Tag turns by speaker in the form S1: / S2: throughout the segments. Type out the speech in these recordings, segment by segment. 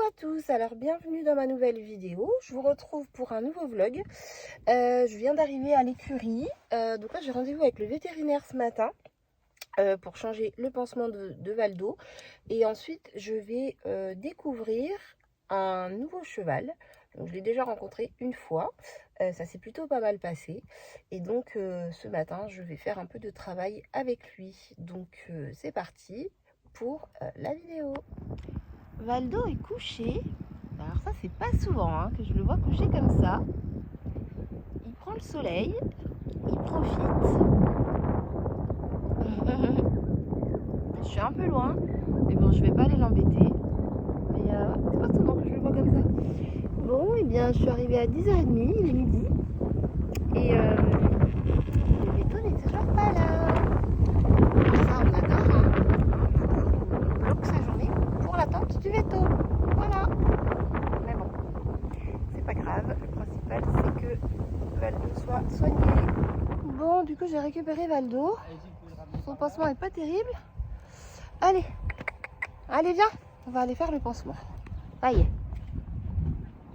S1: à tous, alors bienvenue dans ma nouvelle vidéo. Je vous retrouve pour un nouveau vlog. Je viens d'arriver à l'écurie, donc là j'ai rendez-vous avec le vétérinaire ce matin pour changer le pansement de Valdo. Et ensuite je vais découvrir un nouveau cheval. Donc, je l'ai déjà rencontré une fois, ça s'est plutôt pas mal passé. Et donc ce matin je vais faire un peu de travail avec lui. Donc c'est parti pour la vidéo. Valdo est couché. Alors ça c'est pas souvent que je le vois couché comme ça. Il prend le soleil, il profite. Je suis un peu loin, mais bon je vais pas aller l'embêter. Mais c'est pas souvent que je le vois comme ça. Bon et bien je suis arrivée à 10h30, il est midi. Et le veto n'est toujours pas là. Ça on adore, on bloque sa journée pour l'attente du veto. Voilà. Mais bon, c'est pas grave. Le principal, c'est que Valdo soit soigné. Bon, du coup, j'ai récupéré Valdo. Son pansement est pas terrible. Allez, allez, viens. On va aller faire le pansement. Ça y est.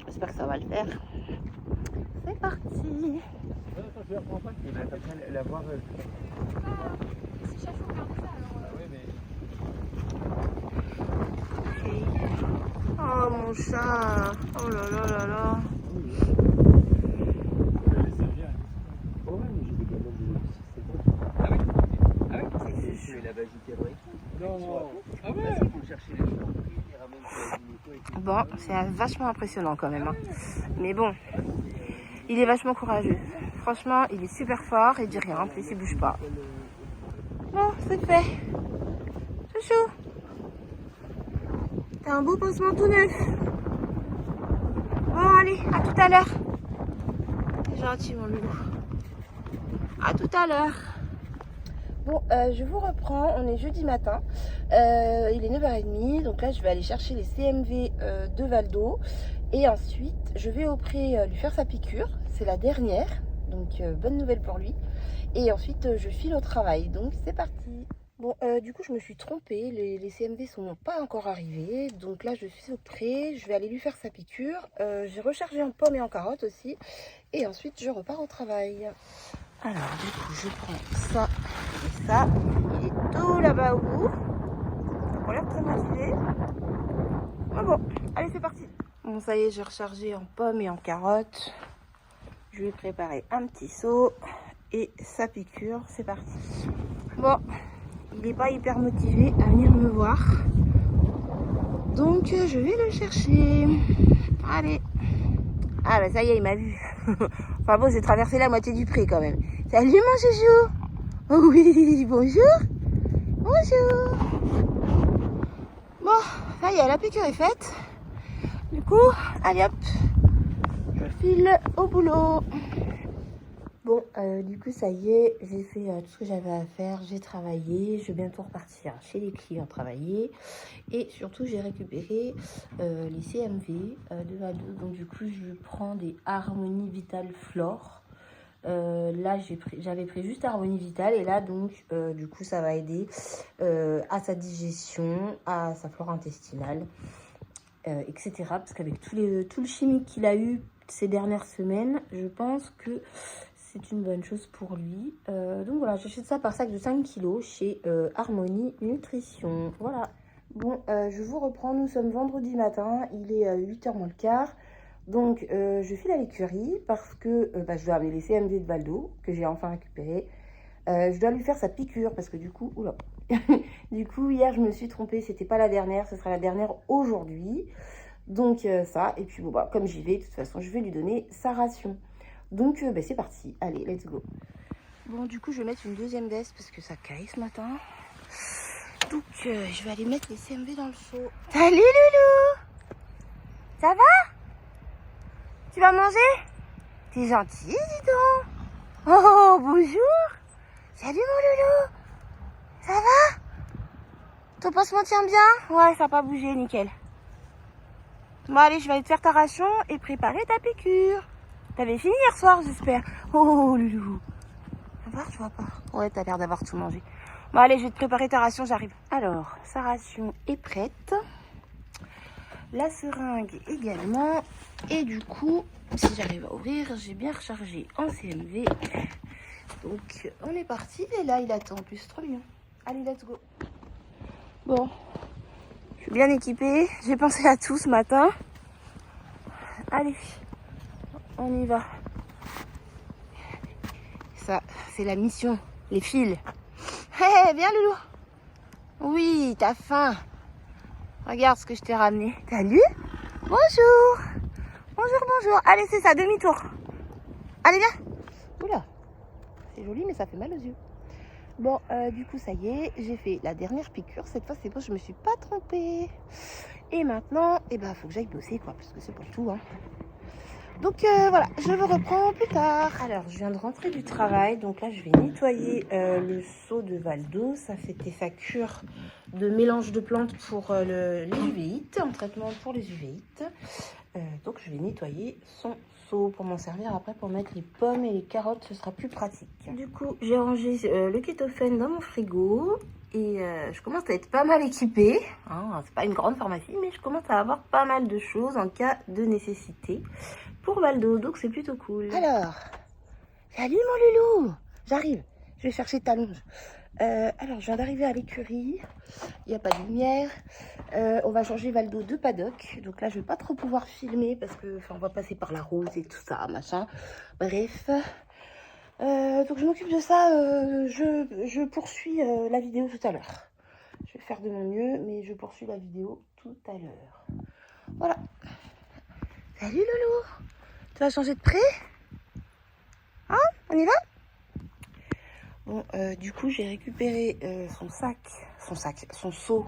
S1: J'espère que ça va le faire. C'est parti.
S2: Je la prends pas. Il va la voir.
S1: Si chaque fois regarde ça, alors.
S2: Oui, mais.
S1: Oh mon chat. Oh là là là là.
S2: Ah oui. Ah oui. C'est la vagie
S1: Non.
S2: Ah ouais. Il faut chercher les gens.
S1: Bon, c'est vachement impressionnant quand même. Mais bon, il est vachement courageux. Franchement, il est super fort, il dit rien, en plus il bouge pas. Bon, c'est fait. Chouchou. T'as un beau pansement tout neuf. Bon, allez, à tout à l'heure. C'est gentil, mon loulou. À tout à l'heure. Bon, je vous reprends, on est jeudi matin, il est 9h30, donc là je vais aller chercher les CMV de Valdo et ensuite je vais au pré lui faire sa piqûre, c'est la dernière, donc bonne nouvelle pour lui, et ensuite je file au travail, donc c'est parti. Bon, du coup je me suis trompée, les CMV sont pas encore arrivés, donc là je suis au pré, je vais aller lui faire sa piqûre, j'ai rechargé en pommes et en carottes aussi, et ensuite je repars au travail. Alors du coup je prends ça et ça, il est tout là-bas au bout, donc on a l'air très motivé. Ah bon, allez c'est parti. Bon ça y est, j'ai rechargé en pommes et en carottes, je lui ai préparé un petit seau et sa piqûre, c'est parti. Bon, il n'est pas hyper motivé à venir me voir, donc je vais le chercher. Allez. Ah bah ça y est, il m'a vu. Enfin bon, j'ai traversé la moitié du pré quand même. Salut mon chouchou. Oh oui, bonjour. Bonjour. Bon, ça y est, la piqûre est faite. Du coup, allez hop, je file au boulot. Bon, du coup, ça y est, j'ai fait tout ce que j'avais à faire. J'ai travaillé, je vais bientôt repartir chez les clients travailler. Et surtout, j'ai récupéré les CMV de Valdo. Donc, du coup, je prends des Harmonie Vital Flore. Là, j'avais pris juste Harmonie Vital. Et là, donc, du coup, ça va aider à sa digestion, à sa flore intestinale, etc. Parce qu'avec tout le chimique qu'il a eu ces dernières semaines, je pense que c'est une bonne chose pour lui. Donc voilà, j'achète ça par sac de 5 kg chez Harmonie Nutrition. Voilà. Bon, je vous reprends. Nous sommes vendredi matin. Il est 8h moins le quart. Donc, je file à l'écurie parce que je dois amener les CMV de Valdo, que j'ai enfin récupéré. Je dois lui faire sa piqûre parce que du coup, oula. Du coup, hier, je me suis trompée. C'était pas la dernière. Ce sera la dernière aujourd'hui. Donc, ça. Et puis, bon, bah, comme j'y vais, de toute façon, je vais lui donner sa ration. Donc, c'est parti. Allez, let's go. Bon, du coup, je vais mettre une deuxième veste parce que ça caille ce matin. Donc, je vais aller mettre les CMV dans le seau. Salut, Loulou. Ça va? Tu vas manger? T'es gentil, dis donc. Oh, bonjour. Salut, mon Loulou. Ça va? Ton pansement tient bien? Ouais, ça n'a pas bougé, nickel. Bon, allez, je vais aller te faire ta ration et préparer ta piqûre. T'avais fini hier soir, j'espère. Oh, Loulou. Tu vas voir, tu vois pas? Ouais, t'as l'air d'avoir tout mangé. Bon, allez, je vais te préparer ta ration, j'arrive. Alors, sa ration est prête. la seringue également. Et du coup, si j'arrive à ouvrir, j'ai bien rechargé en CMV. Donc on est parti. Et là, il attend en plus, trop mignon. Allez, let's go. Bon, je suis bien équipée. J'ai pensé à tout ce matin. Allez, on y va. Ça, c'est la mission. Les fils. Hé, viens Loulou. Oui, t'as faim. Regarde ce que je t'ai ramené. Salut. Bonjour. Bonjour, bonjour. Allez, c'est ça, demi-tour. Allez, viens. Oula, c'est joli, mais ça fait mal aux yeux. Bon, du coup, ça y est, j'ai fait la dernière piqûre. Cette fois, c'est bon, je me suis pas trompée. Et maintenant, eh ben, faut que j'aille bosser, quoi, parce que c'est pour tout, hein. Donc voilà, je vous reprends plus tard. Alors, je viens de rentrer du travail. Donc là, je vais nettoyer le seau de Valdo. Ça fait sa cure de mélange de plantes pour les uvéites, en traitement pour les uvéites. Donc, je vais nettoyer son seau pour m'en servir après pour mettre les pommes et les carottes. Ce sera plus pratique. Du coup, j'ai rangé le kétophène dans mon frigo. Et je commence à être pas mal équipée. Hein, c'est pas une grande pharmacie, mais je commence à avoir pas mal de choses en cas de nécessité pour Valdo, donc c'est plutôt cool. Alors, salut mon loulou. J'arrive, je vais chercher ta longe. Alors, je viens d'arriver à l'écurie. Il n'y a pas de lumière. On va changer Valdo de paddock. Donc là, je vais pas trop pouvoir filmer parce que on va passer par la rose et tout ça, machin. Bref. Donc je m'occupe de ça. Je poursuis la vidéo tout à l'heure. Je vais faire de mon mieux, mais je poursuis la vidéo tout à l'heure. Voilà. Salut Loulou. Tu vas changer de pré? Hein? On y va? Bon, du coup, j'ai récupéré son seau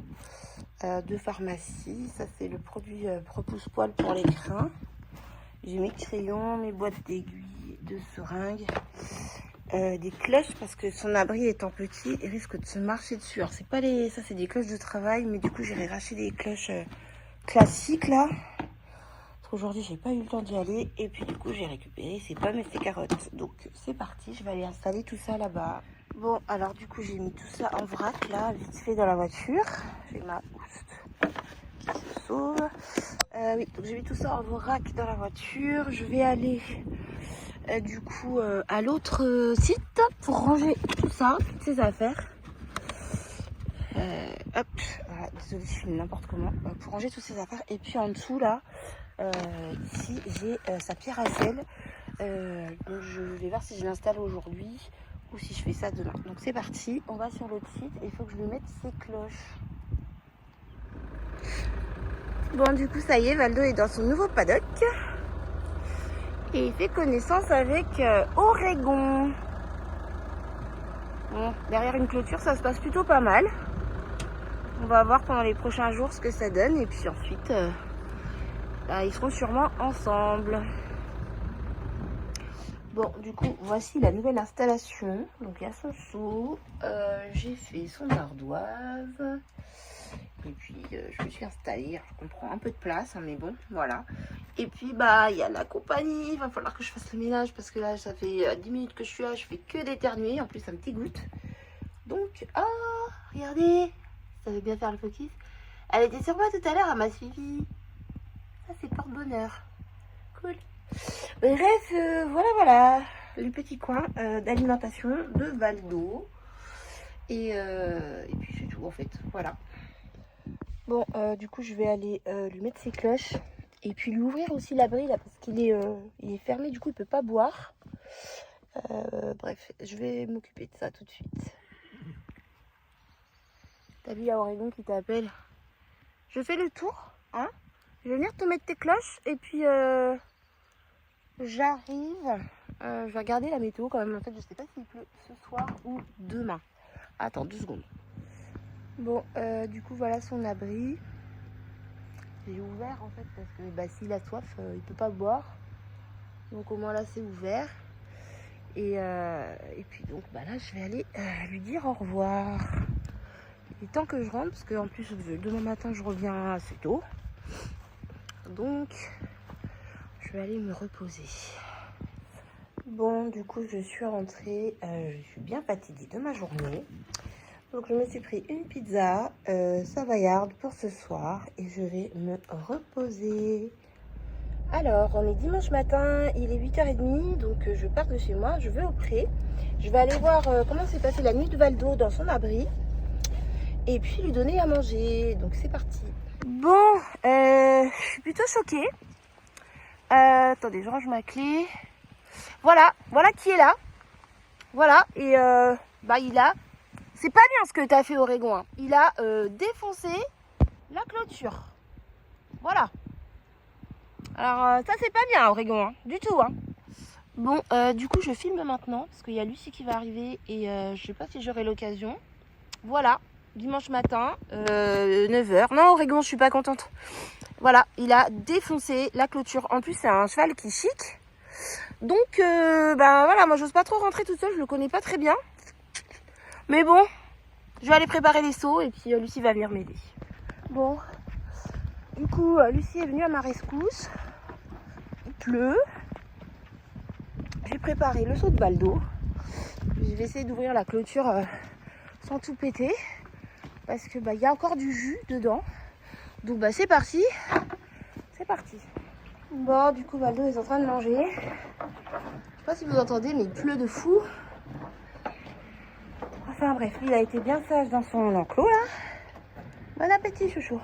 S1: de pharmacie. Ça, c'est le produit repousse-poil pour les crins. J'ai mes crayons, mes boîtes d'aiguilles, de seringues, des cloches parce que son abri étant petit, il risque de se marcher dessus. Alors, c'est pas ça, c'est des cloches de travail, mais du coup, j'ai racheté des cloches classiques là. Aujourd'hui, j'ai pas eu le temps d'y aller. Et puis, du coup, j'ai récupéré ses pommes et ses carottes. Donc, c'est parti. Je vais aller installer tout ça là-bas. Bon, alors, du coup, j'ai mis tout ça en vrac, là, vite fait dans la voiture. J'ai ma houste qui se sauve. Oui, donc j'ai mis tout ça en vrac dans la voiture. Je vais aller, du coup, à l'autre site pour ranger tout ça, toutes ces affaires. Hop, voilà, désolée, je filme n'importe comment. Pour ranger toutes ces affaires. Et puis, en dessous, là, ici j'ai sa pierre à sel, donc je vais voir si je l'installe aujourd'hui ou si je fais ça demain. Donc c'est parti, on va sur l'autre site et il faut que je lui mette ses cloches. Bon, du coup ça y est, Valdo est dans son nouveau paddock et il fait connaissance avec Oregon. Bon, derrière une clôture ça se passe plutôt pas mal. On va voir pendant les prochains jours ce que ça donne et puis ensuite ils seront sûrement ensemble. Bon, du coup, voici la nouvelle installation. Donc, il y a son seau. J'ai fait son ardoise. Et puis, je me suis installée. Alors, je comprends un peu de place, hein, mais bon, voilà. Et puis, bah, il y a la compagnie. Il va falloir que je fasse le ménage parce que là, ça fait 10 minutes que je suis là. Je fais que d'éternuer. En plus, un petit goutte. Donc, oh, regardez. Ça veut bien faire le focus. Elle était sur moi tout à l'heure. Elle m'a suivi. Ça, c'est porte-bonheur. Cool. Bref, voilà, le petit coin d'alimentation de Valdo. Et puis c'est tout en fait, voilà. Bon, du coup je vais aller lui mettre ses cloches. Et puis lui ouvrir aussi l'abri là, parce qu'il est fermé, du coup il peut pas boire. Bref, je vais m'occuper de ça tout de suite. T'as vu, il y a Oregon qui t'appelle. Je fais le tour, hein. Je vais venir te mettre tes cloches et puis... j'arrive, je vais regarder la météo quand même. En fait, je sais pas s'il pleut ce soir ou demain. Attends 2 secondes. Bon, du coup, voilà son abri. J'ai ouvert en fait parce que bah, s'il a soif, il peut pas boire. Donc au moins là, c'est ouvert. Et puis donc, bah là, je vais aller lui dire au revoir. Il est temps que je rentre parce qu'en plus, demain matin, je reviens assez tôt. Donc... je vais aller me reposer. Bon, du coup, je suis rentrée. Je suis bien fatiguée de ma journée. Donc je me suis pris une pizza savoyarde pour ce soir et je vais me reposer. Alors, on est dimanche matin, il est 8h30, donc je pars de chez moi, je vais au pré. Je vais aller voir comment s'est passée la nuit de Valdo dans son abri. Et puis lui donner à manger, donc c'est parti. Bon, je suis plutôt choquée. Attendez, je range ma clé. Voilà qui est là. Voilà, et il a... C'est pas bien ce que t'as fait, Oregon. Hein. Il a défoncé la clôture. Voilà. Alors, ça c'est pas bien, Oregon, hein, du tout. Hein. Bon, du coup, je filme maintenant, parce qu'il y a Lucie qui va arriver, et je sais pas si j'aurai l'occasion. Voilà, dimanche matin, 9h. Non, Oregon, je suis pas contente. Voilà, il a défoncé la clôture. En plus, c'est un cheval qui chic. Donc, voilà, moi, j'ose pas trop rentrer toute seule, je le connais pas très bien. Mais bon, je vais aller préparer les seaux, et puis Lucie va venir m'aider. Bon, du coup, Lucie est venue à ma rescousse. Il pleut. J'ai préparé le seau de Valdo. Je vais essayer d'ouvrir la clôture sans tout péter. Parce que y a encore du jus dedans. Donc c'est parti. C'est parti. Bon, du coup, Valdo est en train de manger. Je sais pas si vous entendez, mais il pleut de fou. Enfin bref, il a été bien sage dans son enclos là. Bon appétit, chouchou.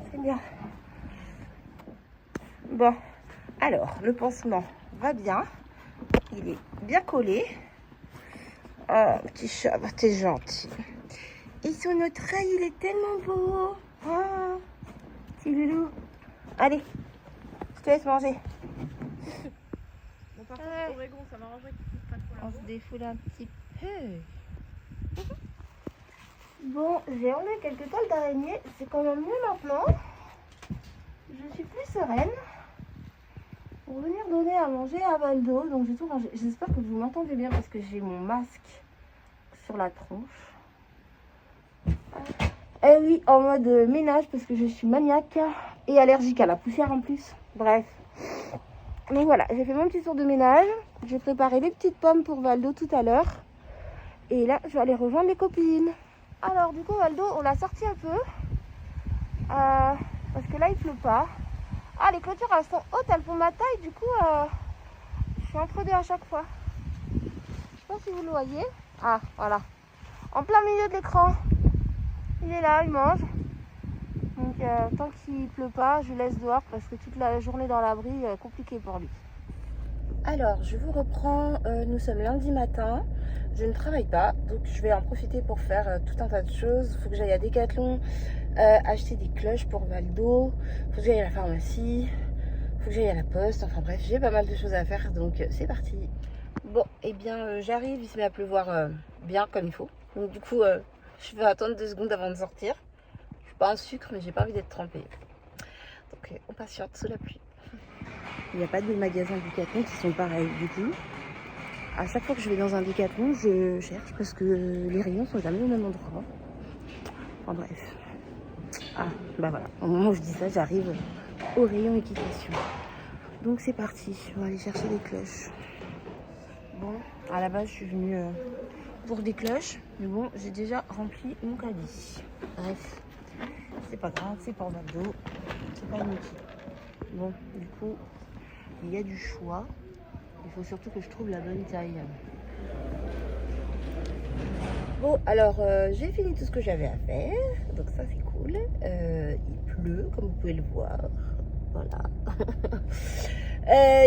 S1: C'est bien. Bon, alors, le pansement va bien. Il est bien collé. Oh, petit chat, t'es gentil. Et son autre œil, il est tellement beau. Oh, petit loulou. Allez, je te laisse manger.
S3: Bon, par contre, Oregon, ça m'arrangerait qu'il puisse pas trop la
S1: On
S3: boue.
S1: se défoule un petit peu. Bon, j'ai enlevé quelques toiles d'araignée. C'est quand même mieux maintenant. Je suis plus sereine. Pour venir donner à manger à Valdo. Donc j'ai tout rangé. J'espère que vous m'entendez bien parce que j'ai mon masque sur la tronche. Et oui, en mode ménage parce que je suis maniaque et allergique à la poussière en plus. Bref. Donc voilà, j'ai fait mon petit tour de ménage. J'ai préparé les petites pommes pour Valdo tout à l'heure. Et là, je vais aller rejoindre mes copines. Alors du coup, Valdo, on l'a sorti un peu. Parce que là, il pleut pas. Ah, les clôtures, elles sont hautes, elles font ma taille. Du coup, je suis entre deux à chaque fois. Je sais pas si vous le voyez. Ah, voilà. En plein milieu de l'écran. Il est là, il mange. Donc, tant qu'il pleut pas, je laisse dehors parce que toute la journée dans l'abri, compliqué pour lui. Alors, je vous reprends. Nous sommes lundi matin. Je ne travaille pas, donc je vais en profiter pour faire tout un tas de choses. Il faut que j'aille à Decathlon, acheter des cloches pour Valdo. Il faut que j'aille à la pharmacie. Il faut que j'aille à la poste. Enfin bref, j'ai pas mal de choses à faire, donc c'est parti. Bon, eh bien, j'arrive. Il se met à pleuvoir bien comme il faut. Donc du coup, je vais attendre 2 secondes avant de sortir. Je suis pas en sucre, mais j'ai pas envie d'être trempée. Donc on patiente sous la pluie. Il n'y a pas de magasins Decathlon qui sont pareils du coup. À chaque fois que je vais dans un Decathlon, je cherche parce que les rayons sont jamais au même endroit. Enfin bref. Ah, voilà. Au moment où je dis ça, j'arrive au rayon équitation. Donc c'est parti. On va aller chercher des cloches. Bon, à la base, je suis venue pour des cloches. Mais bon, j'ai déjà rempli mon caddie. Bref. C'est pas grave, c'est pour Valdo. C'est pas inutile. Bon, du coup, il y a du choix. Il faut surtout que je trouve la bonne taille. Bon, alors j'ai fini tout ce que j'avais à faire. Donc ça c'est cool. Il pleut, comme vous pouvez le voir. Voilà.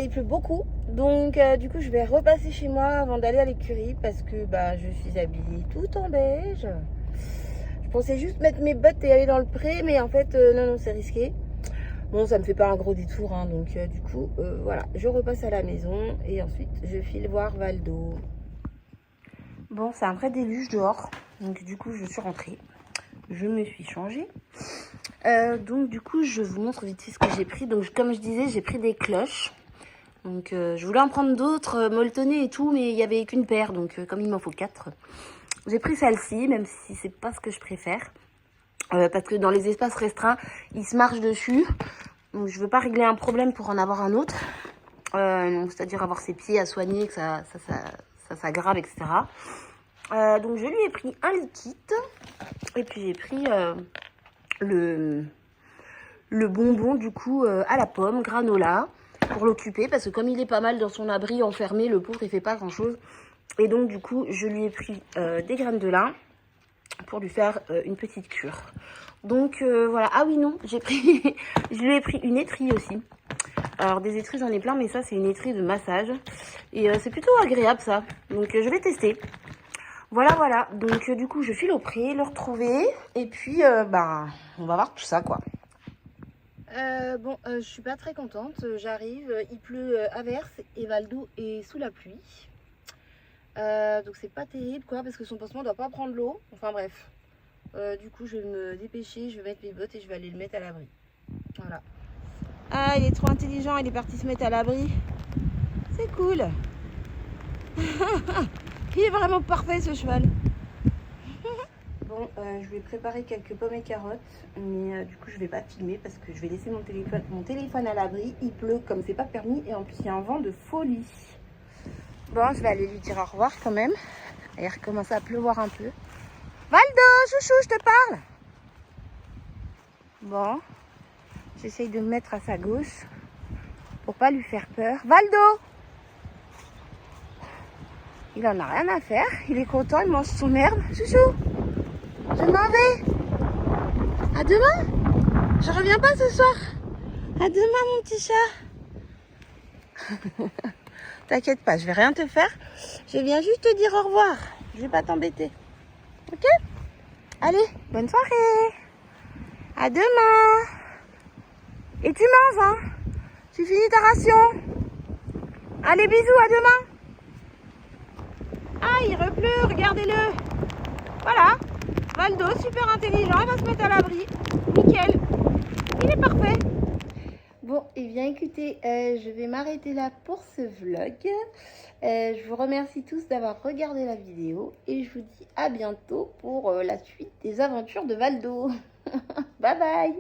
S1: Il pleut beaucoup. Donc du coup je vais repasser chez moi avant d'aller à l'écurie. Parce que je suis habillée tout en beige. Je pensais juste mettre mes bottes et aller dans le pré. Mais en fait non, c'est risqué. Bon, ça me fait pas un gros détour, hein, donc du coup, voilà, je repasse à la maison et ensuite je file voir Valdo. Bon, c'est un vrai déluge dehors, donc du coup, je suis rentrée. Je me suis changée. Donc du coup, je vous montre vite fait ce que j'ai pris. Donc comme je disais, j'ai pris des cloches. Donc je voulais en prendre d'autres, molletonnées et tout, mais il n'y avait qu'une paire, donc comme il m'en faut 4. J'ai pris celle-ci, même si c'est pas ce que je préfère. Parce que dans les espaces restreints, il se marche dessus. Donc je veux pas régler un problème pour en avoir un autre. C'est-à-dire avoir ses pieds à soigner, que ça s'aggrave, etc. Donc je lui ai pris un liquide. Et puis j'ai pris le bonbon du coup à la pomme, granola, pour l'occuper. Parce que comme il est pas mal dans son abri enfermé, le pauvre il fait pas grand chose. Et donc du coup je lui ai pris des graines de lin pour lui faire une petite cure. Donc voilà. Ah oui non, j'ai pris je lui ai pris une étrie aussi. Alors des étries j'en ai plein, mais ça c'est une étrie de massage. Et c'est plutôt agréable ça. Donc je vais tester. Voilà, voilà. Donc du coup je file au pré, le retrouver. Et puis bah on va voir tout ça quoi. Bon, je suis pas très contente. J'arrive, il pleut à verse et Valdo est sous la pluie. Donc c'est pas terrible quoi, parce que son pansement doit pas prendre l'eau. Enfin bref. Du coup je vais me dépêcher, je vais mettre mes bottes et je vais aller le mettre à l'abri. Voilà. Ah, il est trop intelligent, il est parti se mettre à l'abri. C'est cool. Il est vraiment parfait ce cheval. Bon, je vais préparer quelques pommes et carottes, mais du coup je vais pas filmer parce que je vais laisser mon téléphone à l'abri. Il pleut comme c'est pas permis et en plus il y a un vent de folie. Bon, je vais aller lui dire au revoir quand même. Il recommence à pleuvoir un peu. Valdo, chouchou, je te parle. Bon, j'essaye de me mettre à sa gauche pour pas lui faire peur. Valdo! Il en a rien à faire, il est content, il mange son herbe. Chouchou, je m'en vais. À demain. Je reviens pas ce soir. À demain mon petit chat. T'inquiète pas, je vais rien te faire. Je viens juste te dire au revoir. Je vais pas t'embêter. Ok? Allez, bonne soirée. À demain. Et tu manges, hein? Tu finis ta ration. Allez, bisous, à demain. Ah, il repleut, regardez-le. Voilà. Valdo, super intelligent, il va se mettre à l'abri. Nickel. Il est parfait. Bon, et bien écoutez, je vais m'arrêter là pour ce vlog. Je vous remercie tous d'avoir regardé la vidéo. Et je vous dis à bientôt pour la suite des aventures de Valdo. Bye bye.